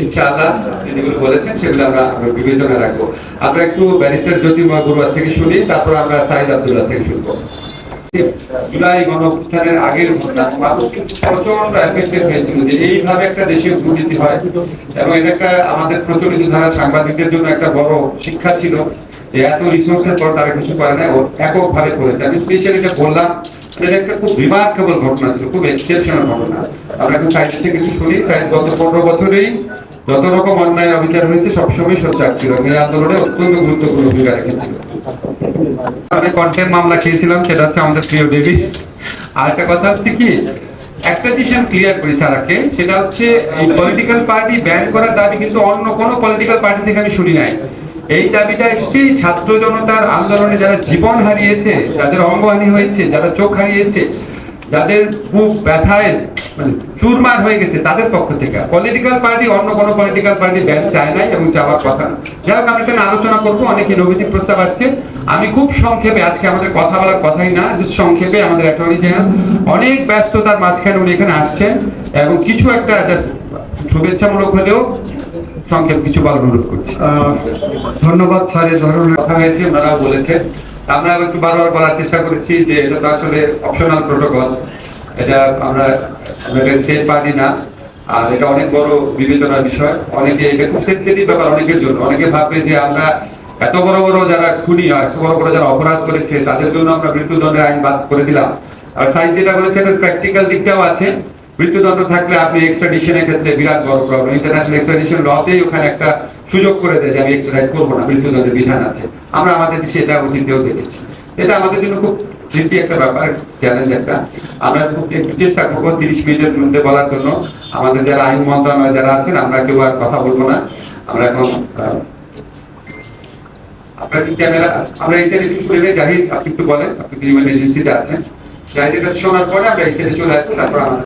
ইনশাআল্লাহ যেগুলো বলেছেন সেগুলো আমরা বিবেচনা রাখবো। আমরা একটু ব্যারিস্টার জ্যোতির্ময় বড়ুয়া থেকে শুনি, তারপর আমরা সাইদ আব্দুল্লাহ থেকে শুনবো। জুলাই গণঅভ্যুত্থানের আগের ঘটনা মানুষ কিন্তু প্রচন্ড এফেক্টেড হয়েছিল যে এইভাবে একটা দেশে দুর্নীতি হয়, এবং এটা একটা আমাদের প্রচলিত ধারা সাংবাদিকদের জন্য একটা বড় শিক্ষা ছিল যে এত রিসোর্সের পর তারা কিছু করে না, ও এককভাবে করেছে। আমি স্পেশালি এটা বললাম, এটা একটা খুব রিমার্কেবল ঘটনা ছিল, খুব এক্সেপশনাল ঘটনা। আমরা একটু সাইড থেকে কিছু শুনি। সাইড গত 15 বছরেই যত রকম অন্যায় অবিচার হয়েছে সবসময় সোচ্চার ছিল, এই আন্দোলনে অত্যন্ত গুরুত্বপূর্ণ ভূমিকা রেখেছিল। আমি কন্টেন্ট মামলা খেয়েছিলাম, সেটা হচ্ছে আমাদের প্রিয় ডেভিড। আর একটা কথা হচ্ছে কি, একটা ডিসিশন ক্লিয়ার করি সারাকে, সেটা হচ্ছে এই পলিটিক্যাল পার্টি ব্যান করার দাবি কিন্তু অন্য কোনো পলিটিক্যাল পার্টি থেকে আমি শুনি নাই। এই দাবিটা এসেছে ছাত্র জনতার আন্দোলনে যারা জীবন হারিয়েছে, যাদের অঙ্গহানি হয়েছে, যারা চোখ হারিয়েছে, যাদের বুক ব্যথায় মানে চুরমার হয়ে গেছে, তাদের পক্ষ থেকে। পলিটিক্যাল পার্টি অন্য কোনো পলিটিক্যাল পার্টি ব্যান চায় নাই এবং চাওয়ার কথা না। যাই হোক, আমি এখানে আলোচনা করবো, অনেক ইনোভেটিভ প্রস্তাব আসছে। আমি খুব সংক্ষেপে, আজকে আমাদের কথা বলার কথাই না, সংক্ষেপে আমাদের অ্যাটর্নি জেনারেল অনেক ব্যস্ততার মাঝখানে উনি এখানে আসছেন এবং কিছু একটা শুভেচ্ছামূলক হলেও সংক্ষেপ কিছু বলার অনুরোধ করছি। ধন্যবাদ স্যার। এই ধরনের কথা হয়েছে, ওনারাও বলেছেন। আমরা একটু বারবার বলার চেষ্টা করেছি যে এটা তো আসলে অপশনাল প্রোটোকল, এটা আমরা সেফ পার্টি না, আর এটা অনেক বড় বিবেচনার বিষয়। অনেকে এটা খুব সেন্সিটিভ ব্যাপার অনেকের জন্য। অনেকে ভাববে যে আমরা এত বড় বড় যারা খুনি হয়, এত বড় বড় যারা অপরাধ করেছে তাদের জন্য আমরা মৃত্যুদণ্ডের আইন বাদ করে দিলাম। আর সাইন্স যেটা বলেছে একটা প্র্যাকটিক্যাল দিকটাও আছে। মৃত্যুদণ্ড থাকলে আপনি এক্সট্রাডিশনের ক্ষেত্রে বিরাট বড় প্রবলেম। ইন্টারন্যাশনাল এক্সট্রাডিশন লতেই ওখানে একটা সুযোগ করে দেয় যে আমি এক্সট্রাডিট করবো না, মৃত্যুদণ্ডের বিধান আছে। আমরা আমাদের দেশে এটা অতীতেও দেখেছি। এটা আমাদের জন্য খুব ট্রিকি একটা ব্যাপার, চ্যালেঞ্জ একটা। আমরা একটু চেষ্টা করবো 30 মিনিটের মধ্যে বলার জন্য। আমাদের যারা আইন মন্ত্রণালয় যারা আছেন, আমরা কেউ আর কথা বলবো না। আমরা এখন আপনার কি ক্যামেরা, আমরা এই সাইডে একটু করে জাহিদ, আপনি একটু বলেন, আপনি ক্রিমিনাল এজেন্সিতে আছেন। জাহিদের কাছে শোনার পরে আমরা এই সাইডে চলে আসবো, তারপর আমাদের